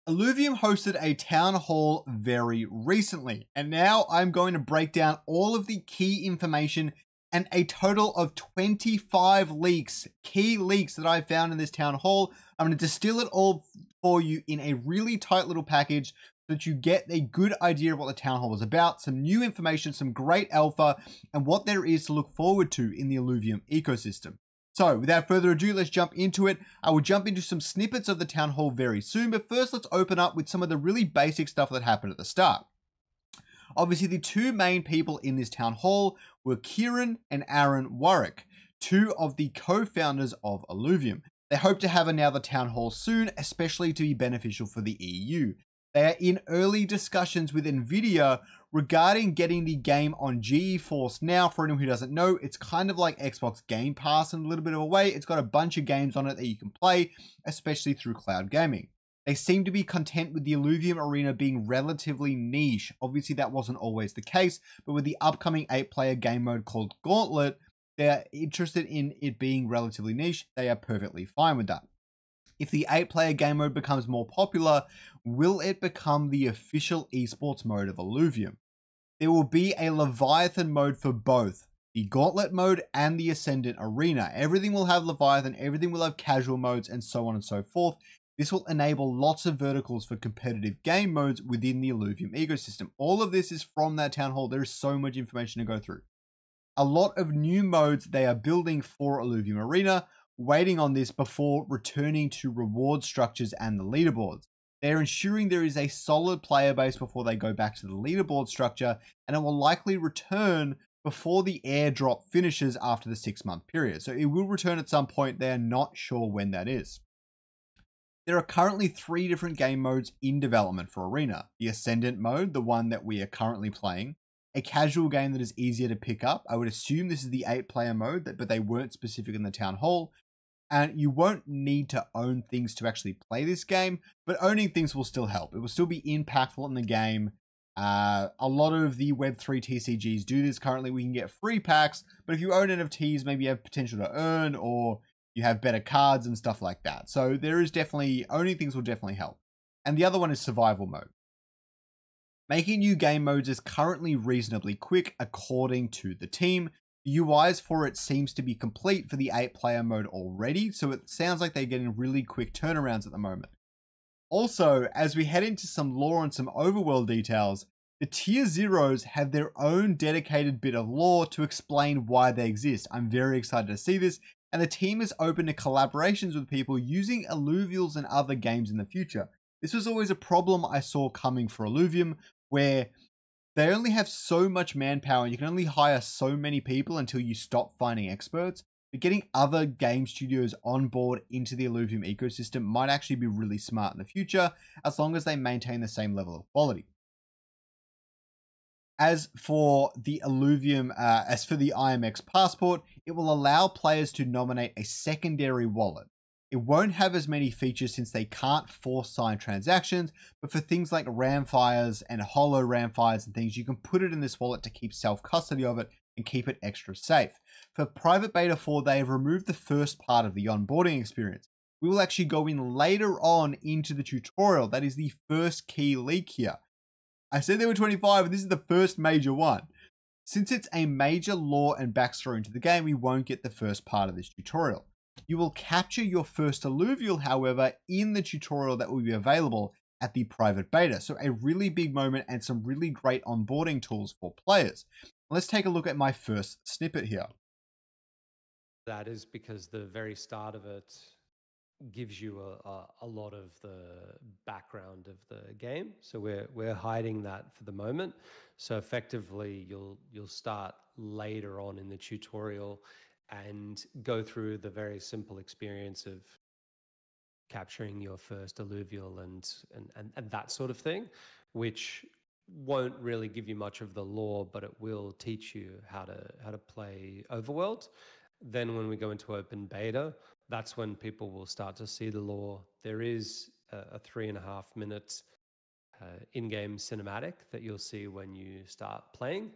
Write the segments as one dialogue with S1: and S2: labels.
S1: Illuvium hosted a town hall very recently, and now I'm going to break down all of the key information and a total of 25 leaks, key leaks that I found in this town hall. I'm going to distill it all for you in a really tight little package so that you get a good idea of what the town hall is about, some new information, some great alpha, and what there is to look forward to in the Illuvium ecosystem. So without further ado, let's jump into it. I will jump into some snippets of the town hall very soon, but first let's open up with some of the really basic stuff that happened at the start. Obviously, the two main people in this town hall were Kieran and Aaron Warwick, two of the co-founders of Illuvium. They hope to have another town hall soon, especially to be beneficial for the EU. They are in early discussions with Nvidia regarding getting the game on GeForce Now. For anyone who doesn't know, it's kind of like Xbox Game Pass in a little bit of a way. It's got a bunch of games on it that you can play, especially through cloud gaming. They seem to be content with the Illuvium arena being relatively niche. Obviously, that wasn't always the case, but with the upcoming 8-player game mode called Gauntlet, they're interested in it being relatively niche. They are perfectly fine with that. If the 8-player game mode becomes more popular, will it become the official esports mode of Illuvium? There will be a Leviathan mode for both, the Gauntlet mode and the Ascendant Arena. Everything will have Leviathan, everything will have casual modes, and so on and so forth. This will enable lots of verticals for competitive game modes within the Illuvium ecosystem. All of this is from that town hall. There is so much information to go through. A lot of new modes they are building for Illuvium Arena, waiting on this before returning to reward structures and the leaderboards. They're ensuring there is a solid player base before they go back to the leaderboard structure, and it will likely return before the airdrop finishes after the 6-month period. So it will return at some point. They're not sure when that is. There are currently 3 different game modes in development for Arena. The Ascendant mode, the one that we are currently playing, a casual game that is easier to pick up. I would assume this is the 8-player mode, but they weren't specific in the town hall. And you won't need to own things to actually play this game, but owning things will still help. It will still be impactful in the game. A lot of the Web3 TCGs do this currently. We can get free packs, but if you own NFTs, maybe you have potential to earn, or you have better cards and stuff like that. So there is definitely, owning things will definitely help. And the other one is survival mode. Making new game modes is currently reasonably quick according to the team. The UIs for it seems to be complete for the 8-player mode already, so it sounds like they're getting really quick turnarounds at the moment. Also, as we head into some lore and some overworld details, the Tier Zeros have their own dedicated bit of lore to explain why they exist. I'm very excited to see this, and the team is open to collaborations with people using Illuvials and other games in the future. This was always a problem I saw coming for Illuvium, where they only have so much manpower and you can only hire so many people until you stop finding experts. But getting other game studios on board into the Illuvium ecosystem might actually be really smart in the future, as long as they maintain the same level of quality. As for the Illuvium, as for the IMX passport, it will allow players to nominate a secondary wallet. It won't have as many features since they can't force sign transactions, but for things like Ramfires and Holo Ramfires and things, you can put it in this wallet to keep self-custody of it and keep it extra safe. For Private Beta 4, they have removed the first part of the onboarding experience. We will actually go in later on into the tutorial. That is the first key leak here. I said there were 25, and this is the first major one. Since it's a major lore and backstory into the game, we won't get the first part of this tutorial. You will capture your first alluvial, however, in the tutorial that will be available at the private beta. So a really big moment and some really great onboarding tools for players. Let's take a look at my first snippet here.
S2: That is because the very start of it gives you a lot of the background of the game. So we're hiding that for the moment. So effectively, you'll start later on in the tutorial and go through the very simple experience of capturing your first alluvial and that sort of thing, which won't really give you much of the lore, but it will teach you how to play Overworld. Then when we go into open beta, that's when people will start to see the lore. There is a 3.5 minute in-game cinematic that you'll see when you start playing.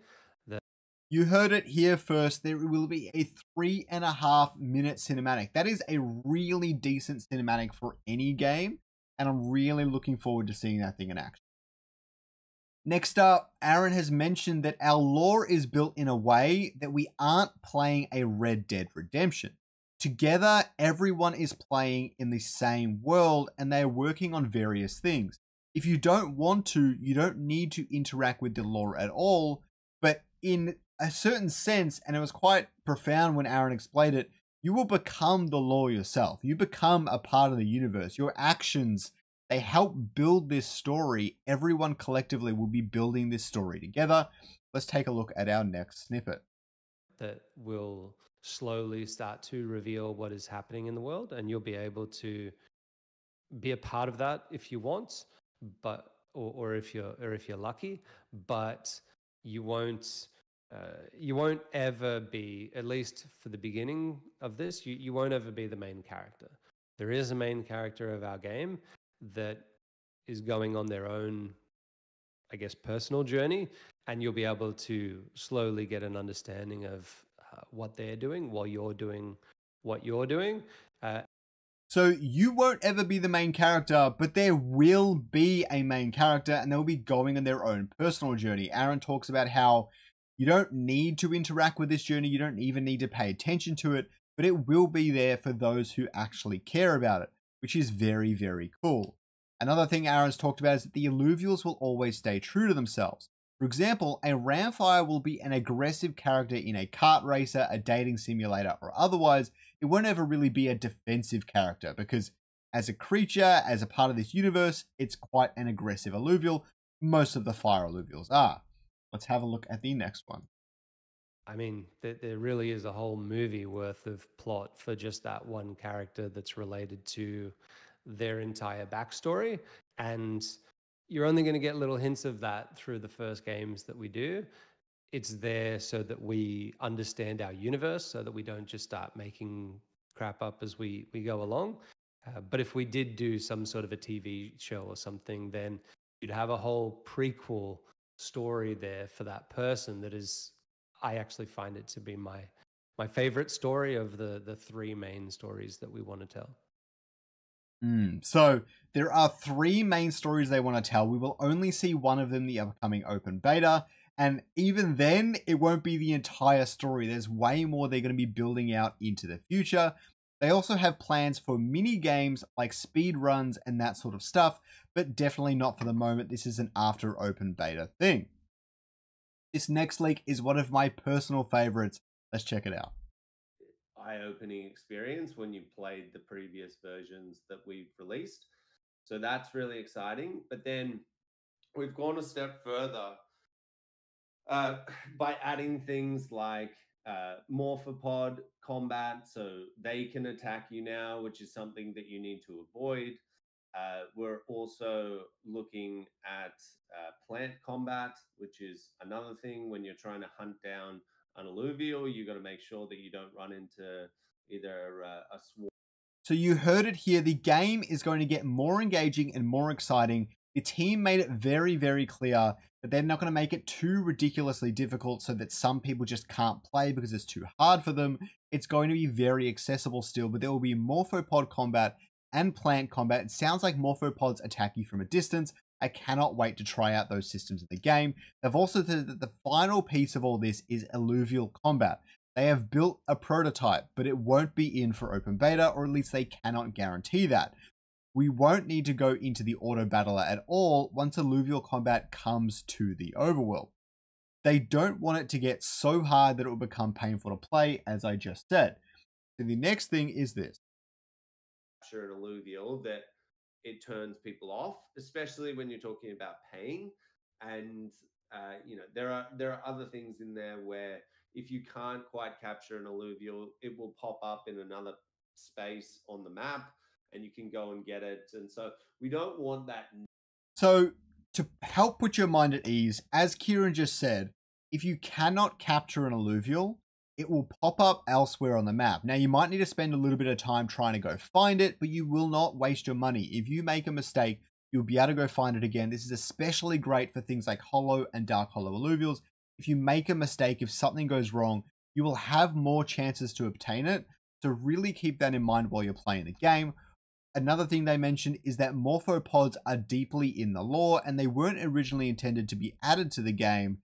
S1: You heard it here first. There will be a 3.5 minute cinematic. That is a really decent cinematic for any game. and I'm really looking forward to seeing that thing in action. Next up, Aaron has mentioned that our lore is built in a way that we aren't playing a Red Dead Redemption. Together, everyone is playing in the same world and they're working on various things. If you don't want to, you don't need to interact with the lore at all, but in a certain sense, and it was quite profound when Aaron explained it, you will become the lore yourself. You become a part of the universe. Your actions, they help build this story. Everyone collectively will be building this story together. Let's take a look at our next snippet.
S2: That will slowly start to reveal what is happening in the world, and you'll be able to be a part of that if you want, but or if you're lucky, but you won't ever be, at least for the beginning of this, you won't ever be the main character. There is a main character of our game that is going on their own, I guess, personal journey, and you'll be able to slowly get an understanding of what they're doing while you're doing what you're doing.
S1: So you won't ever be the main character, but there will be a main character and they'll be going on their own personal journey. Aaron talks about how you don't need to interact with this journey. You don't even need to pay attention to it, but it will be there for those who actually care about it, which is very, very cool. Another thing Aaron's talked about is that the Illuvials will always stay true to themselves. For example, a Ramfire will be an aggressive character in a kart racer, a dating simulator, or otherwise. It won't ever really be a defensive character because as a creature, as a part of this universe, it's quite an aggressive Illuvial. Most of the fire Illuvials are. Let's have a look at the next one.
S2: I mean, there really is a whole movie worth of plot for just that one character that's related to their entire backstory. And you're only going to get little hints of that through the first games that we do. It's there so that we understand our universe, so that we don't just start making crap up as we go along. But if we did do some sort of a TV show or something, then you'd have a whole prequel story there for that person that is, I actually find it to be my favorite story of the three main stories that we want to tell.
S1: So there are three main stories they want to tell. We will only see one of them in the upcoming open beta. And even then, it won't be the entire story. There's way more they're going to be building out into the future. They also have plans for mini games like speed runs and that sort of stuff, but definitely not for the moment. This is an after open beta thing. This next leak is one of my personal favorites. Let's check it out.
S3: Eye-opening experience when you played the previous versions that we've released. So that's really exciting. But then we've gone a step further by adding things like morphopod combat, so they can attack you now, which is something that you need to avoid. We're also looking at plant combat, which is another thing when you're trying to hunt down an alluvial. You got to make sure that you don't run into either a swarm.
S1: So you heard it here. The game is going to get more engaging and more exciting. The team made it very, very clear that they're not going to make it too ridiculously difficult so that some people just can't play because it's too hard for them. It's going to be very accessible still, but there will be morphopod combat and plant combat. It sounds like morphopods attack you from a distance. I cannot wait to try out those systems in the game. They've also said that the final piece of all this is alluvial combat. They have built a prototype, but it won't be in for open beta, or at least they cannot guarantee that. We won't need to go into the auto battler at all once alluvial combat comes to the overworld. They don't want it to get so hard that it will become painful to play, as I just said. So the next thing is this.
S3: Capture an alluvial that it turns people off, especially when you're talking about paying. And there are other things in there where if you can't quite capture an alluvial, it will pop up in another space on the map and you can go and get it. And so we don't want that.
S1: So to help put your mind at ease, as Kieran just said, if you cannot capture an alluvial, it will pop up elsewhere on the map. Now, you might need to spend a little bit of time trying to go find it, but you will not waste your money. If you make a mistake, you'll be able to go find it again. This is especially great for things like hollow and dark hollow alluvials. If you make a mistake, if something goes wrong, you will have more chances to obtain it. So really keep that in mind while you're playing the game. Another thing they mentioned is that morphopods are deeply in the lore and they weren't originally intended to be added to the game,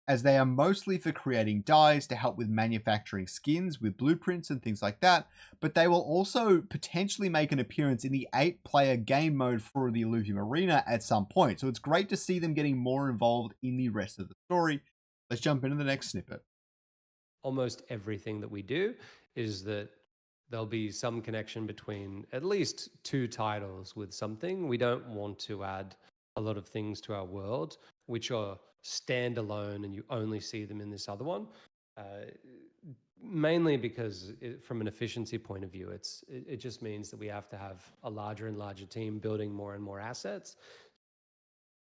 S1: as they are mostly for creating dyes to help with manufacturing skins with blueprints and things like that, but they will also potentially make an appearance in the 8-player game mode for the Illuvium Arena at some point. So it's great to see them getting more involved in the rest of the story. Let's jump into the next snippet.
S2: Almost everything that we do is that there'll be some connection between at least 2 titles with something. We don't want to add a lot of things to our world which are standalone and you only see them in this other one. Mainly because from an efficiency point of view, it just means that we have to have a larger and larger team building more and more assets.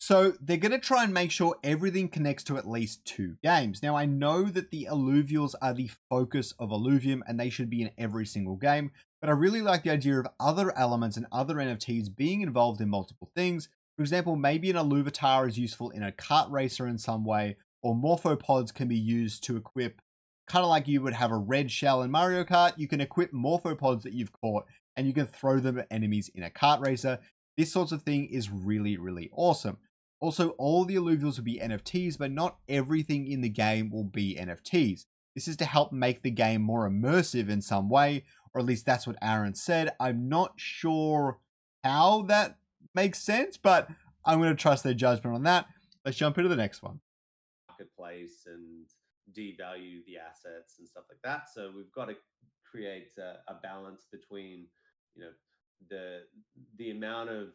S1: So they're going to try and make sure everything connects to at least 2 games. Now, I know that the Alluvials are the focus of Illuvium and they should be in every single game, but I really like the idea of other elements and other NFTs being involved in multiple things. For example, maybe an Illuvatar is useful in a kart racer in some way, or morphopods can be used to equip, kind of like you would have a red shell in Mario Kart. You can equip morphopods that you've caught and you can throw them at enemies in a kart racer. This sort of thing is really, really awesome. Also, all the Illuvials will be NFTs, but not everything in the game will be NFTs. This is to help make the game more immersive in some way, or at least that's what Aaron said. I'm not sure how that makes sense, but I'm going to trust their judgment on that. Let's jump into the next one.
S3: Marketplace and devalue the assets and stuff like that. So we've got to create a balance between, you know, the amount of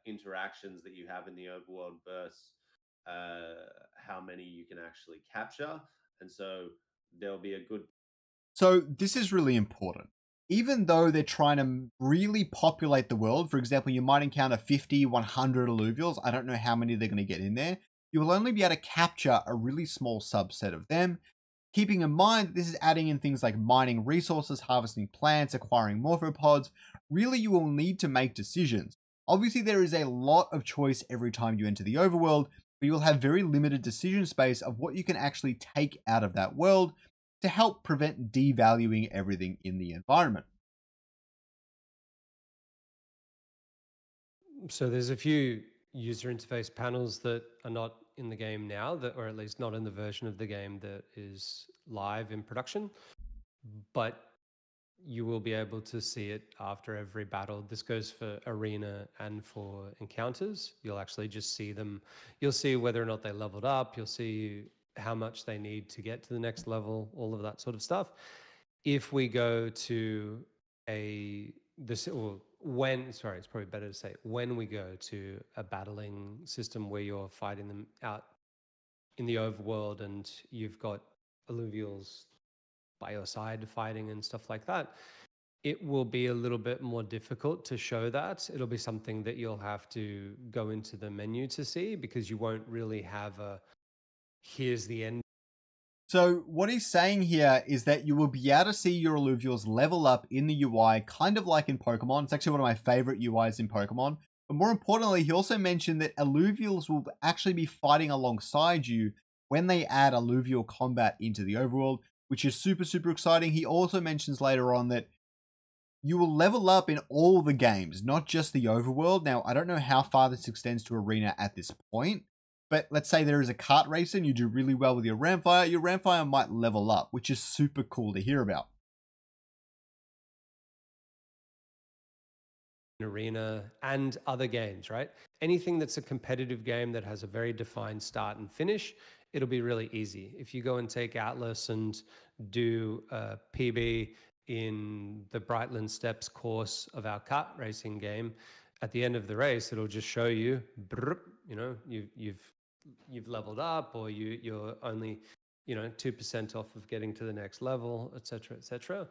S3: interactions that you have in the overworld versus how many you can actually capture. And so there'll be a good...
S1: So this is really important. Even though they're trying to really populate the world, for example, you might encounter 50, 100 Illuvials. I don't know how many they're going to get in there. You will only be able to capture a really small subset of them. Keeping in mind, this is adding in things like mining resources, harvesting plants, acquiring morphopods. Really, you will need to make decisions. Obviously, there is a lot of choice every time you enter the overworld, but you will have very limited decision space of what you can actually take out of that world to help prevent devaluing everything in the environment.
S2: So there's a few user interface panels that are not in the game now, or at least not in the version of the game that is live in production, but you will be able to see it after every battle. This goes for arena and for encounters. You'll actually just see them. You'll see whether or not they leveled up. You'll see how much they need to get to the next level, all of that sort of stuff. If we go to it's probably better to say when we go to a battling system where you're fighting them out in the overworld and you've got Illuvials by your side fighting and stuff like that, it will be a little bit more difficult to show that. It'll be something that you'll have to go into the menu to see, because you won't really have here's the end.
S1: So what he's saying here is that you will be able to see your Illuvials level up in the UI, kind of like in Pokemon. It's actually one of my favorite UIs in Pokemon. But more importantly, he also mentioned that Illuvials will actually be fighting alongside you when they add alluvial combat into the overworld, which is super, super exciting. He also mentions later on that you will level up in all the games, not just the overworld. Now, I don't know how far this extends to arena at this point, but let's say there is a kart racer and you do really well with your Ramfire might level up, which is super cool to hear about.
S2: Arena and other games, right? Anything that's a competitive game that has a very defined start and finish, it'll be really easy. If you go and take Atlas and do a PB in the Brightland Steps course of our kart racing game, at the end of the race, it'll just show you, you've leveled up, or you're only 2% off of getting to the next level, etc., etc.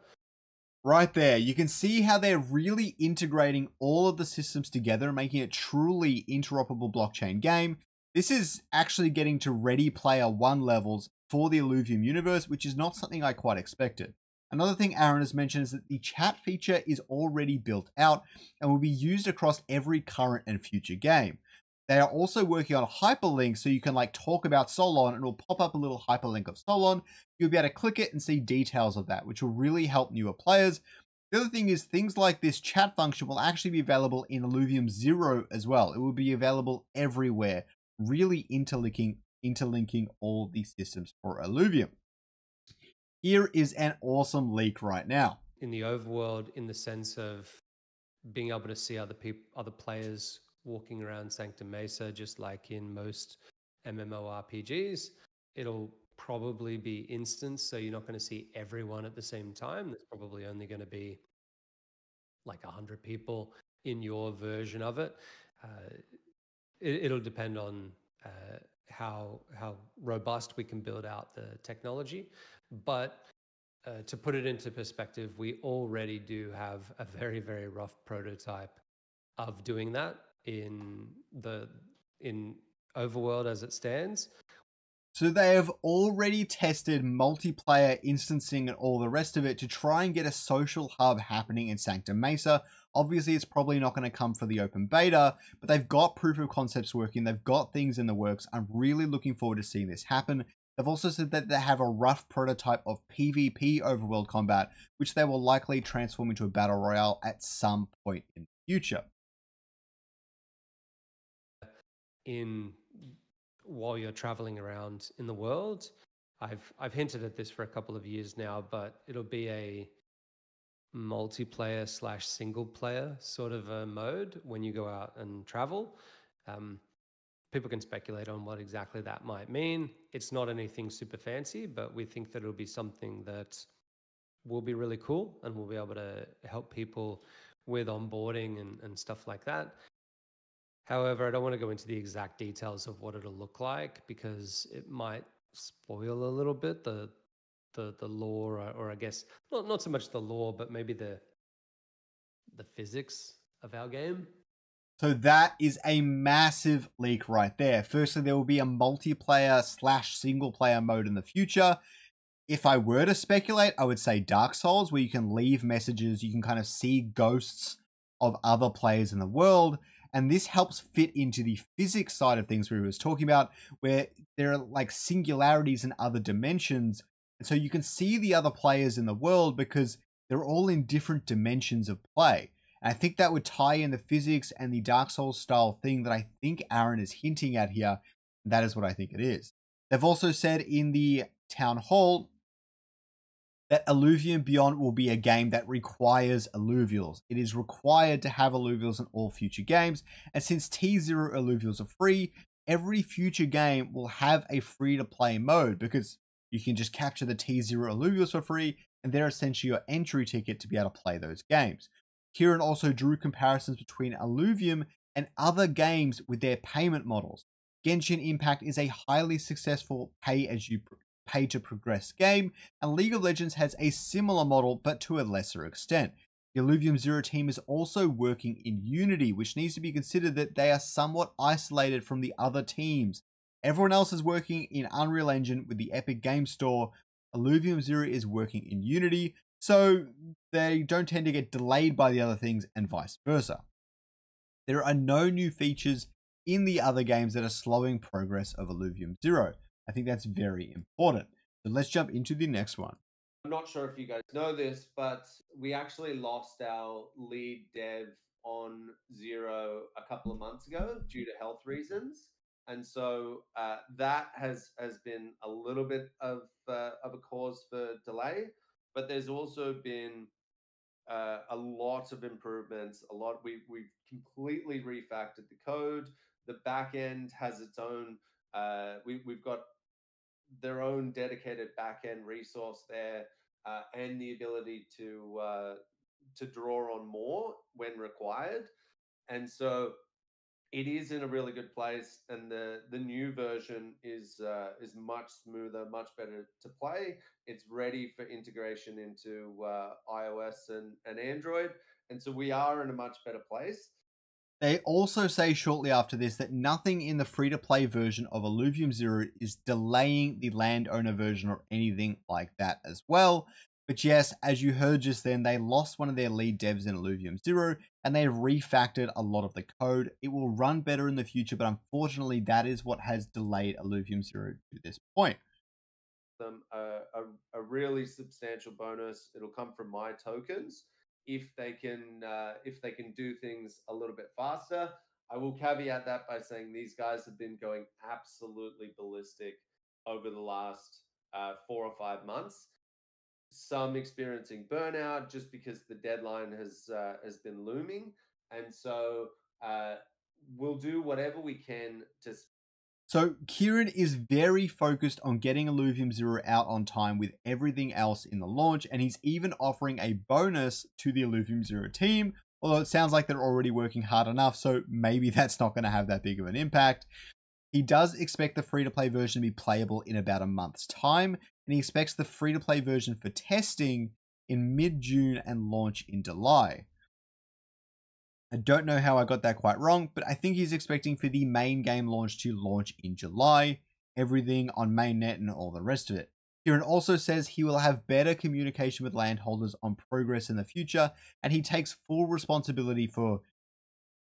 S1: Right there, you can see how they're really integrating all of the systems together, making it truly interoperable blockchain game. This is actually getting to Ready Player One levels for the Illuvium universe, which is not something I quite expected. Another thing Aaron has mentioned is that the chat feature is already built out and will be used across every current and future game. They are also working on hyperlinks, so you can talk about Solon and it will pop up a little hyperlink of Solon. You'll be able to click it and see details of that, which will really help newer players. The other thing is things like this chat function will actually be available in Illuvium 0 as well. It will be available everywhere, really interlinking all these systems for Illuvium. Here is an awesome leak right now.
S2: In the overworld, in the sense of being able to see other players walking around Sanctum Mesa, just like in most MMORPGs, it'll probably be instance, so you're not going to see everyone at the same time. There's probably only going to be like 100 people in your version of it. It'll depend on how robust we can build out the technology, but to put it into perspective, we already do have a very, very rough prototype of doing that in Overworld as it stands.
S1: So they have already tested multiplayer instancing and all the rest of it to try and get a social hub happening in Sanctum Mesa. Obviously, it's probably not going to come for the open beta, but they've got proof of concepts working. They've got things in the works. I'm really looking forward to seeing this happen. They've also said that they have a rough prototype of PvP overworld combat, which they will likely transform into a battle royale at some point in the future.
S2: While you're traveling around in the world, I've hinted at this for a couple of years now, but it'll be a multiplayer / single player sort of a mode when you go out and travel. People can speculate on what exactly that might mean. It's not anything super fancy, but we think that it'll be something that will be really cool and we'll be able to help people with onboarding and stuff like that. However, I don't want to go into the exact details of what it'll look like because it might spoil a little bit the lore, or I guess not so much the lore, but maybe the physics of our game.
S1: So that is a massive leak right there. Firstly, there will be a multiplayer / single player mode in the future. If I were to speculate, I would say Dark Souls, where you can leave messages, you can kind of see ghosts of other players in the world. And this helps fit into the physics side of things we were talking about, where there are like singularities in other dimensions. And so you can see the other players in the world because they're all in different dimensions of play. And I think that would tie in the physics and the Dark Souls style thing that I think Aaron is hinting at here. And that is what I think it is. They've also said in the Town Hall that Illuvium Beyond will be a game that requires alluvials. It is required to have alluvials in all future games. And since T0 alluvials are free, every future game will have a free-to-play mode because you can just capture the T0 alluvials for free, and they're essentially your entry ticket to be able to play those games. Kieran also drew comparisons between Illuvium and other games with their payment models. Genshin Impact is a highly successful pay-to-progress game, and League of Legends has a similar model, but to a lesser extent. The Illuvium Zero team is also working in Unity, which needs to be considered that they are somewhat isolated from the other teams. Everyone else is working in Unreal Engine with the Epic Game Store. Illuvium Zero is working in Unity, so they don't tend to get delayed by the other things and vice versa. There are no new features in the other games that are slowing progress of Illuvium Zero. I think that's very important. So let's jump into the next one.
S3: I'm not sure if you guys know this, but we actually lost our lead dev on Zero a couple of months ago due to health reasons. And so that has been a little bit of a cause for delay. But there's also been a lot of improvements. We've completely refactored the code. The back end has its own. We've got their own dedicated back-end resource there, and the ability to draw on more when required. And so it is in a really good place, and the new version is much smoother, much better to play. It's ready for integration into iOS and Android, and so we are in a much better place.
S1: They also say shortly after this that nothing in the free-to-play version of Illuvium Zero is delaying the landowner version or anything like that as well. But yes, as you heard just then, they lost one of their lead devs in Illuvium Zero, and they refactored a lot of the code. It will run better in the future, but unfortunately, that is what has delayed Illuvium Zero to this point.
S3: A really substantial bonus. It'll come from my tokens, if they can do things a little bit faster. I will caveat that by saying these guys have been going absolutely ballistic over the last 4 or 5 months. Some experiencing burnout just because the deadline has been looming, and so we'll do whatever we can to.
S1: So Kieran is very focused on getting Illuvium Zero out on time with everything else in the launch, and he's even offering a bonus to the Illuvium Zero team, although it sounds like they're already working hard enough, so maybe that's not going to have that big of an impact. He does expect the free-to-play version to be playable in about a month's time, and he expects the free-to-play version for testing in mid-June and launch in July. I don't know how I got that quite wrong, but I think he's expecting for the main game launch to launch in July, everything on mainnet and all the rest of it. Kieran also says he will have better communication with landholders on progress in the future, and he takes full responsibility for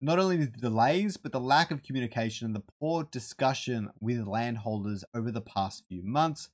S1: not only the delays, but the lack of communication and the poor discussion with landholders over the past few months.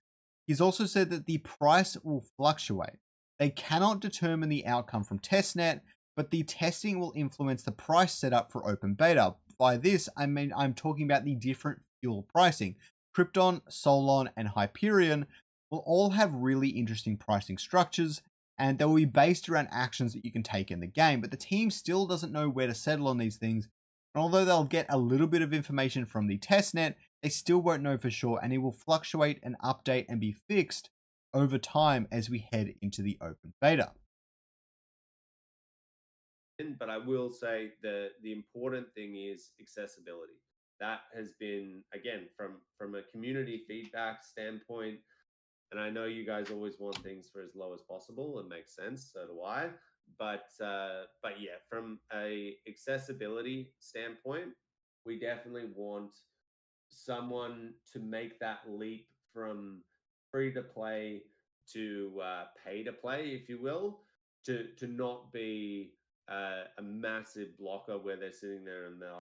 S1: He's also said that the price will fluctuate. They cannot determine the outcome from testnet, but the testing will influence the price setup for open beta. By this, I mean I'm talking about the different fuel pricing. Krypton, Solon, and Hyperion will all have really interesting pricing structures, and they will be based around actions that you can take in the game, but the team still doesn't know where to settle on these things. And although they'll get a little bit of information from the testnet, they still won't know for sure, and it will fluctuate and update and be fixed over time as we head into the open beta.
S3: But I will say the important thing is accessibility. That has been, again, from a community feedback standpoint, and I know you guys always want things for as low as possible. It makes sense, so do I. But yeah, from a accessibility standpoint, we definitely want someone to make that leap from free to play to pay to play, if you will, to not be a massive blocker where they're sitting there and they're.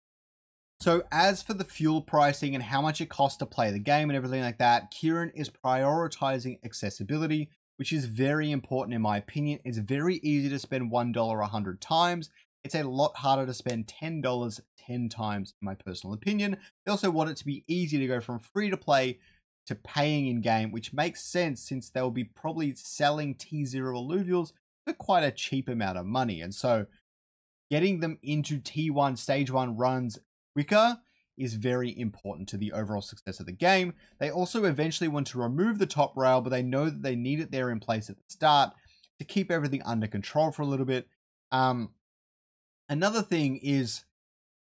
S1: So as for the fuel pricing and how much it costs to play the game and everything like that, Kieran is prioritizing accessibility, which is very important in my opinion. It's very easy to spend $1 100 times. It's a lot harder to spend $10 10 times, in my personal opinion. They also want it to be easy to go from free to play to paying in game, which makes sense since they'll be probably selling T0 alluvials for quite a cheap amount of money. And so getting them into T1 stage 1 runs quicker is very important to the overall success of the game. They also eventually want to remove the top rail, but they know that they need it there in place at the start to keep everything under control for a little bit. Another thing is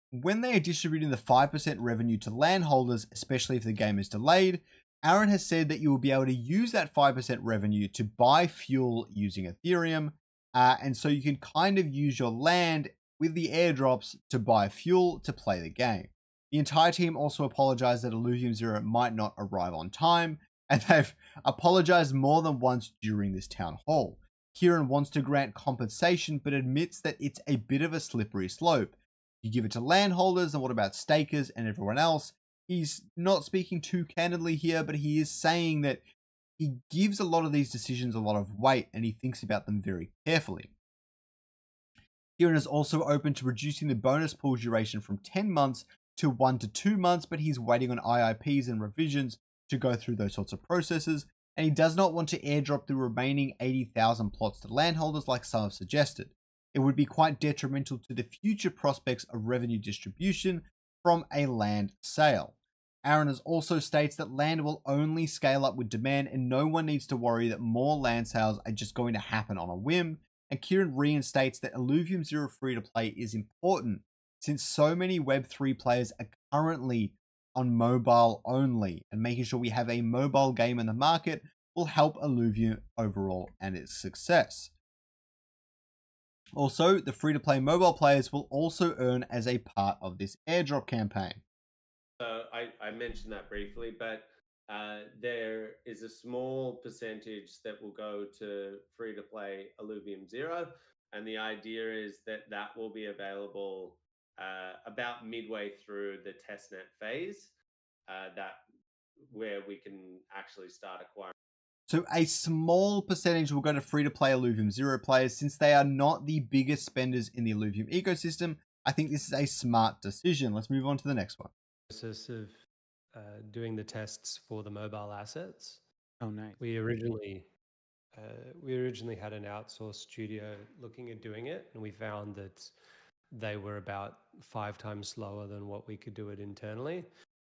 S1: when they are distributing the 5% revenue to landholders, especially if the game is delayed, Aaron has said that you will be able to use that 5% revenue to buy fuel using Ethereum. And so you can kind of use your land with the airdrops to buy fuel to play the game. The entire team also apologized that Illuvium Zero might not arrive on time, and they've apologized more than once during this town hall. Kieran wants to grant compensation, but admits that it's a bit of a slippery slope. You give it to landholders, and what about stakers and everyone else? He's not speaking too candidly here, but he is saying that he gives a lot of these decisions a lot of weight, and he thinks about them very carefully. Kieran is also open to reducing the bonus pool duration from 10 months to 1 to 2 months, but he's waiting on IIPs and revisions to go through those sorts of processes, and he does not want to airdrop the remaining 80,000 plots to landholders like some have suggested. It would be quite detrimental to the future prospects of revenue distribution from a land sale. Aaron also states that land will only scale up with demand, and no one needs to worry that more land sales are just going to happen on a whim. And Kieran reinstates that Illuvium Zero free-to-play is important since so many Web3 players are currently on mobile only, and making sure we have a mobile game in the market will help Illuvium overall and its success. Also, the free-to-play mobile players will also earn as a part of this airdrop campaign.
S3: So I mentioned that briefly, but there is a small percentage that will go to free-to-play Illuvium Zero, and the idea is that that will be available about midway through the testnet phase, that where we can actually start acquiring.
S1: So a small percentage will go to free-to-play Illuvium Zero players. Since they are not the biggest spenders in the Illuvium ecosystem, I think this is a smart decision. Let's move on to the next one.
S2: Process of doing the tests for the mobile assets.
S4: Oh, nice.
S2: We originally had an outsourced studio looking at doing it, and we found that they were about 5 times slower than what we could do it internally.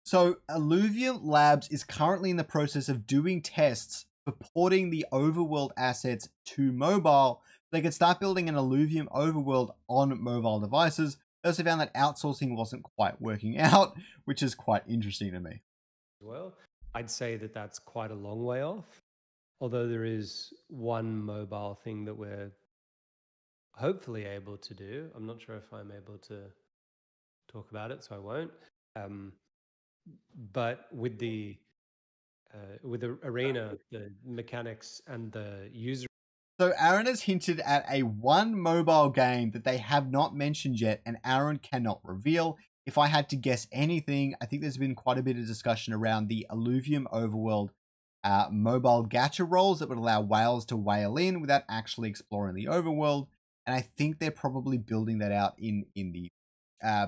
S1: So Illuvium Labs is currently in the process of doing tests for porting the overworld assets to mobile. They could start building an Illuvium overworld on mobile devices. They also found that outsourcing wasn't quite working out, which is quite interesting to me.
S2: Well, I'd say that that's quite a long way off. Although there is one mobile thing that we're hopefully able to do. I'm not sure if I'm able to talk about it, so I won't. But with the arena, the mechanics and the user.
S1: So Aaron has hinted at a one mobile game that they have not mentioned yet, and Aaron cannot reveal. If I had to guess anything, I think there's been quite a bit of discussion around the Illuvium Overworld mobile gacha roles that would allow whales to whale in without actually exploring the overworld. And I think they're probably building that out in the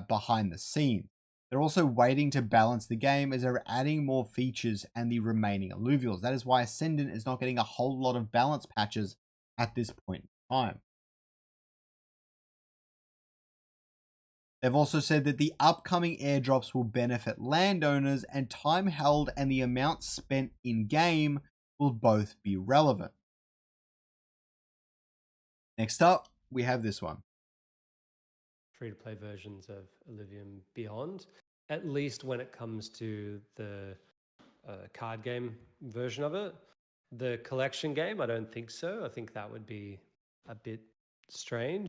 S1: behind the scenes. They're also waiting to balance the game as they're adding more features and the remaining alluvials. That is why Ascendant is not getting a whole lot of balance patches at this point in time. They've also said that the upcoming airdrops will benefit landowners, and time held and the amount spent in-game will both be relevant. Next up, we have this one.
S2: Free-to-play versions of Illuvium Beyond, at least when it comes to the card game version of it. The collection game, I don't think so. I think that would be a bit strange.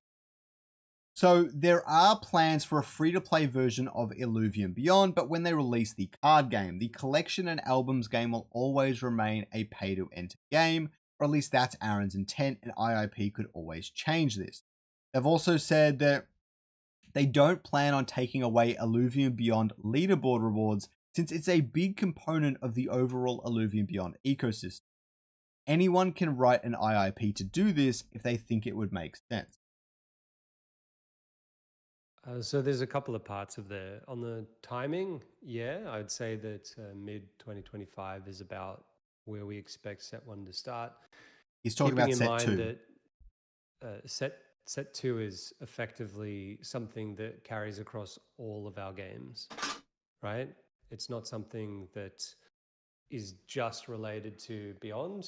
S1: So there are plans for a free-to-play version of Illuvium Beyond, but when they release the card game, the collection and albums game will always remain a pay-to-enter game, or at least that's Aaron's intent, and IIP could always change this. They've also said that they don't plan on taking away Illuvium Beyond leaderboard rewards, since it's a big component of the overall Illuvium Beyond ecosystem. Anyone can write an IIP to do this if they think it would make sense.
S2: So there's a couple of parts of there. On the timing, yeah, I'd say that mid-2025 is about where we expect Set 1 to start.
S1: He's talking
S2: Keeping
S1: about
S2: in
S1: Set 2.
S2: mind that Set 2 is effectively something that carries across all of our games, right? It's not something that is just related to Beyond.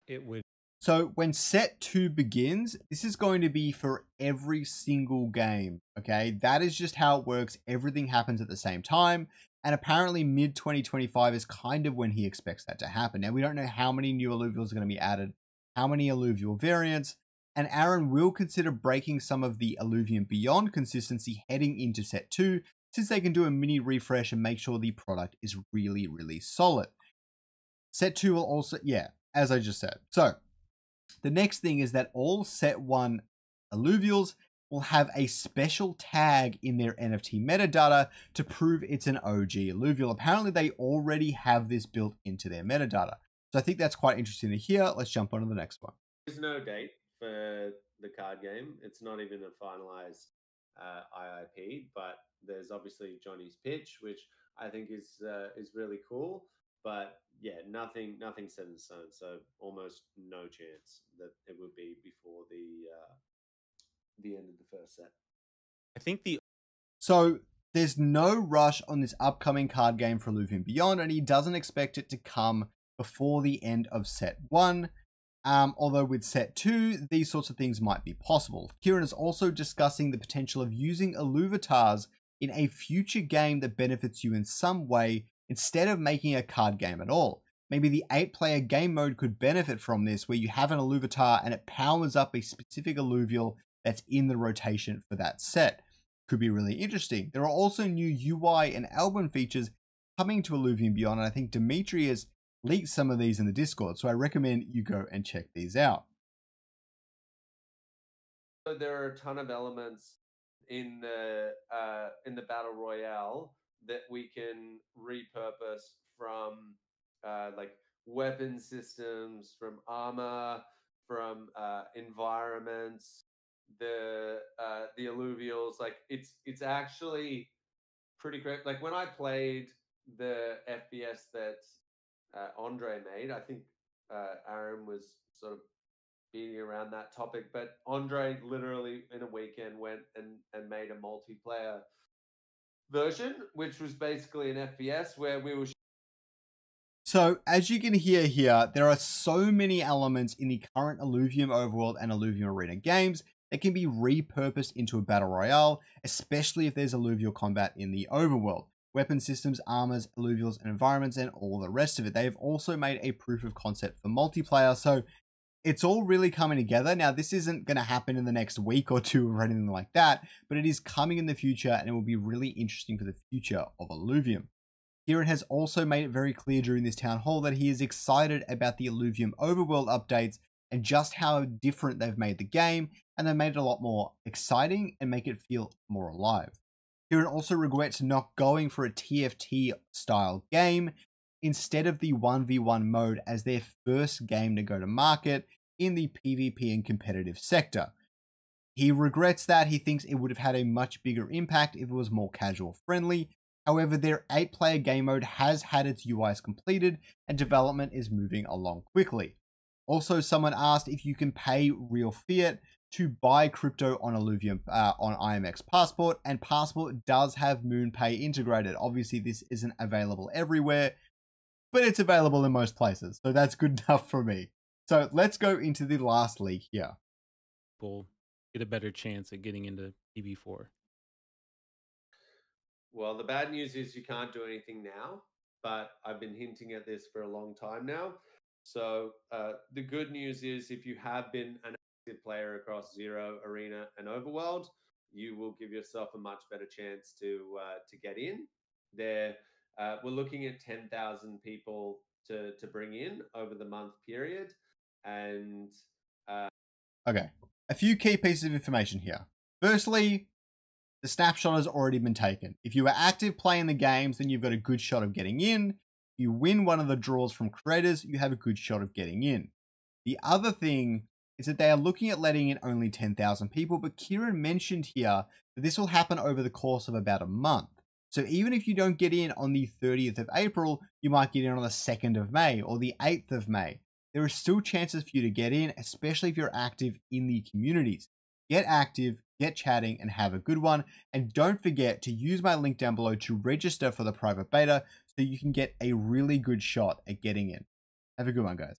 S2: It would.
S1: So when Set 2 begins, this is going to be for every single game, okay? That is just how it works. Everything happens at the same time. And apparently mid-2025 is kind of when he expects that to happen. Now, we don't know how many new alluvials are going to be added, how many alluvial variants, and Aaron will consider breaking some of the Illuvium Beyond consistency heading into Set 2, since they can do a mini refresh and make sure the product is really, really solid. Set 2 will also, yeah, as I just said. So, the next thing is that all Set 1 alluvials will have a special tag in their NFT metadata to prove it's an OG alluvial. Apparently, they already have this built into their metadata. So I think that's quite interesting to hear. Let's jump on to the next one.
S3: There's no date for the card game. It's not even a finalized IIP, but there's obviously Johnny's pitch, which I think is really cool. But yeah, nothing set in stone. So almost no chance that it would be before the end of the first set.
S4: I think
S1: So there's no rush on this upcoming card game for Illuvium Beyond, and he doesn't expect it to come before the end of Set 1. Although with Set 2, these sorts of things might be possible. Kieran is also discussing the potential of using Illuvatars in a future game that benefits you in some way, instead of making a card game at all. Maybe the 8-player game mode could benefit from this, where you have an Illuvatar and it powers up a specific alluvial that's in the rotation for that set. Could be really interesting. There are also new UI and album features coming to Illuvium Beyond, and I think Dimitri has leaked some of these in the Discord, so I recommend you go and check these out.
S3: So there are a ton of elements in the battle royale that we can repurpose from like weapon systems, from armor, from environments, the alluvials. Like it's actually pretty great. Like when I played the FPS that Andre made, I think Aaron was sort of beating around that topic, but Andre literally in a weekend went and made a multiplayer version, which was basically an FPS where we were.
S1: So, as you can hear here, there are so many elements in the current Illuvium Overworld and Illuvium Arena games that can be repurposed into a battle royale, especially if there's alluvial combat in the overworld. Weapon systems, armors, alluvials, and environments, and all the rest of it. They've also made a proof of concept for multiplayer, so it's all really coming together. Now, this isn't going to happen in the next week or two or anything like that, but it is coming in the future, and it will be really interesting for the future of Illuvium. Kieran has also made it very clear during this town hall that he is excited about the Illuvium Overworld updates and just how different they've made the game, and they've made it a lot more exciting and make it feel more alive. Kieran also regrets not going for a TFT style game instead of the 1v1 mode as their first game to go to market in the PvP and competitive sector. He regrets that. He thinks it would have had a much bigger impact if it was more casual friendly. However, their 8-player game mode has had its UIs completed and development is moving along quickly. Also, someone asked if you can pay real fiat to buy crypto on Illuvium on IMX Passport, and Passport does have MoonPay integrated. Obviously, this isn't available everywhere, but it's available in most places, so that's good enough for me. So let's go into the last leak here.
S4: We'll get a better chance at getting into PB4.
S3: Well, the bad news is you can't do anything now, but I've been hinting at this for a long time now. So the good news is if you have been an active player across Zero, Arena, and Overworld, you will give yourself a much better chance to get in there. We're looking at 10,000 people to bring in over the month period. And
S1: okay, a few key pieces of information here. Firstly, the snapshot has already been taken. If you are active playing the games, then you've got a good shot of getting in. If you win one of the draws from creators, you have a good shot of getting in. The other thing is that they are looking at letting in only 10,000 people, but Kieran mentioned here that this will happen over the course of about a month. So even if you don't get in on the 30th of April, you might get in on the 2nd of May or the 8th of May. There are still chances for you to get in, especially if you're active in the communities. Get active, get chatting, and have a good one. And don't forget to use my link down below to register for the private beta so you can get a really good shot at getting in. Have a good one, guys.